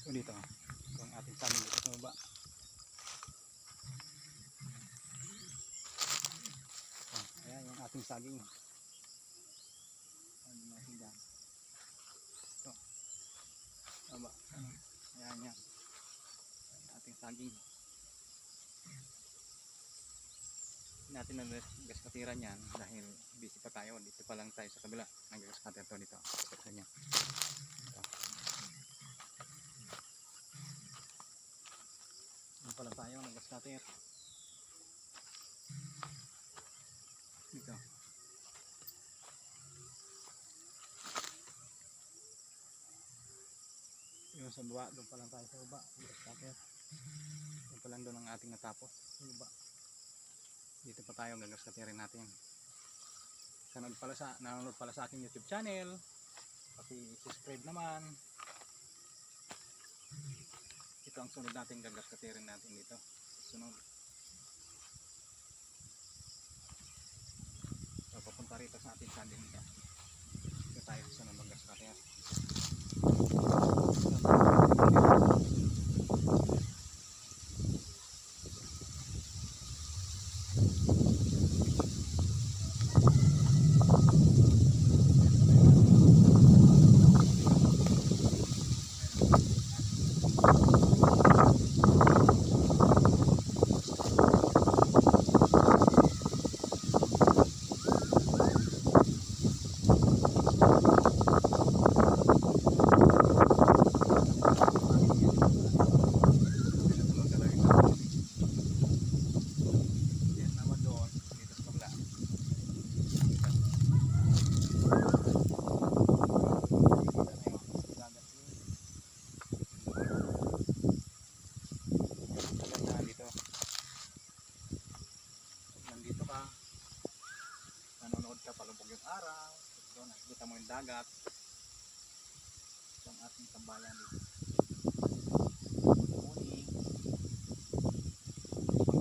So dito, ito ang ating saging dito sa baba. So, ayan yung ating saging. Ano natin dyan. Ito. Baba. Ayan yan. Ayan ating saging. Natin nag-gas katiran yan dahil busy pa tayo. Dito pa lang tayo sa kabila. Nag-gas cutter to dito. Ito niya. Ito. Dito pa lang tayo nag-gas cutter. Dito. Yung sa baba, doon pa lang tayo sa baba. Nag-gas cutter. Doon pa lang doon ang ating natapos. Sa baba. Dito pa tayo gagas katirin natin. Nanonood pala sa aking YouTube channel, pati subscribe naman. Ito ang sunod natin gagas katirin natin dito. Sunod. So papunta rito sa ating sandin dito. Dito tayo sa sunod gagas katir. Nanonood ka, palubog yung araw, doon nakikita mo yung dagat. Ito ang ating tambayan dito. Morning.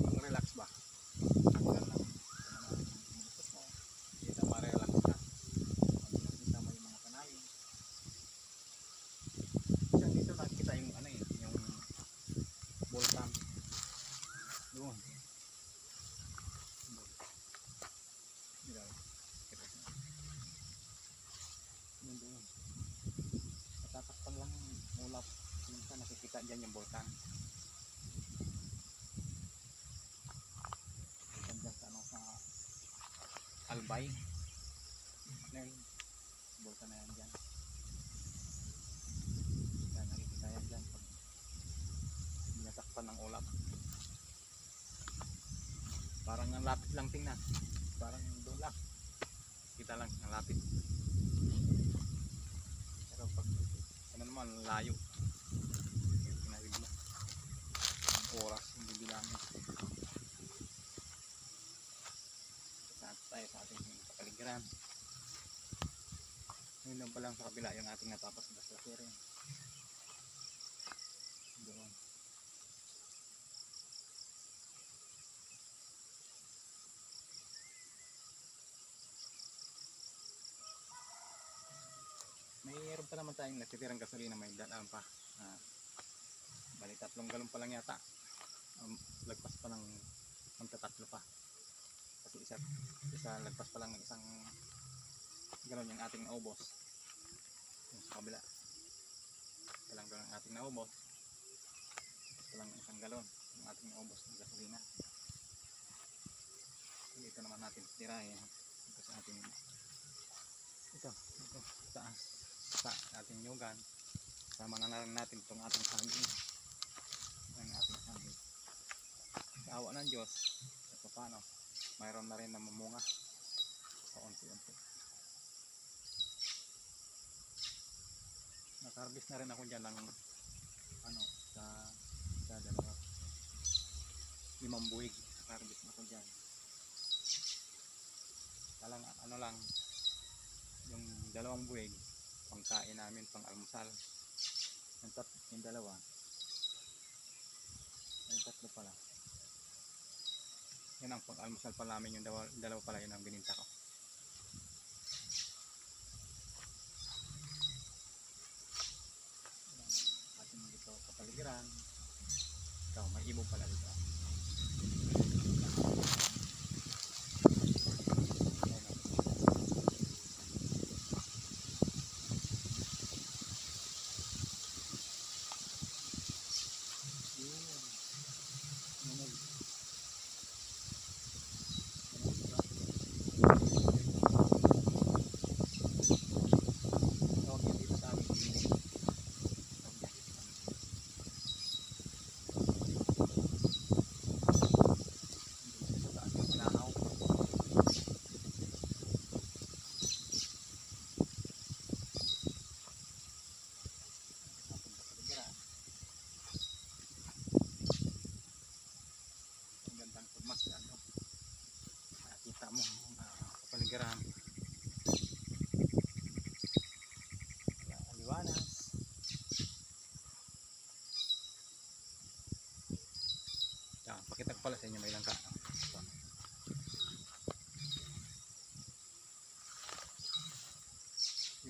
Ang relax ba? Tanggal lang. Dito ma-relax ka. Nakikita mo yung mga kanalin. Diyan dito nakikita yung ano eh, yung volcan. Doon. Natatakpan lang ulap. Minsan nakikita dyan yung volcan. Dyan sa ano sa Albay. Ano yung volcan na yan dyan. Yan nakikita yan dyan. Pag natakpan ng ulap. Parang ang lapit lang tingnan. Parang doon lang. Kita lang ang lapit. Pero pag ano naman layo. Pinawid mo. Oras yung bibilangin. Saan tayo sa ating kapaligiran. Ngayon lang pa lang sa kabila yung ating natapos na rin. Doon. Mayroon pa naman tayong natitirang gasolina, may dalaan pa. Bali 3 galon pa lang yata. Lagpas pa ng tatlo pa. Kasi isa lagpas pa lang ng isang galon yung ating naubos. Yung sa kabila. Isa lang galon ang ating naubos. Isa lang isang galon yung ating naubos ng gasolina. Dito naman natin tirahin. Ito sa ating ito taas sa ating nyugan. Sama na lang natin itong ating saging. Ang ating saging. Sa awa ng Diyos, ito paano, mayroon na rin na mamunga. Paunti-unti. Nakarbis na rin ako dyan ng ano, sa 5 buwig. Nakarbis na ako dyan. Talang ano lang, yung 2 buwig pangkain namin, pang almusal. Yung 2, yung 3 pala yun ang pang almusal pa namin. Yung 2 pala yun ang bininta ko. Ating dito natin yung may langka. So,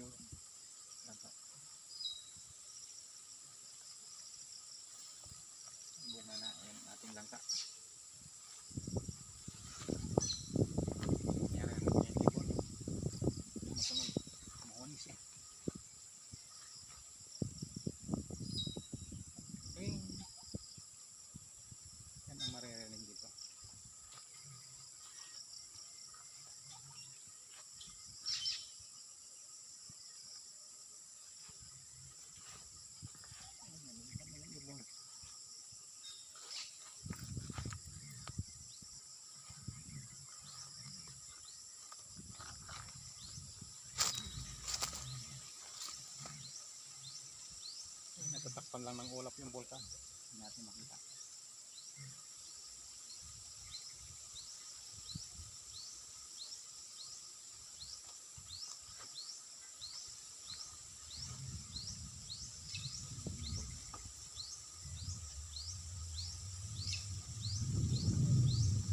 yung langka. Bunga na yung ating langka. Yara, yung ibon. Masunod. Mahunis eh. Yan ang maririnig dito. Natatakpan lang ng ulap yung bulkan. Hindi natin makita.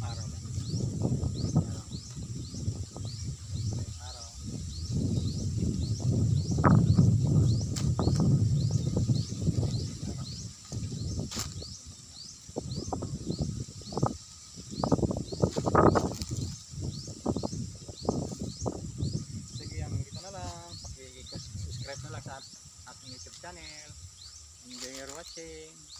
Araw lang. Araw. Araw. Sige, hanggang dito na lang. Paki-subscribe na lang sa ating YouTube channel. Enjoy your watching.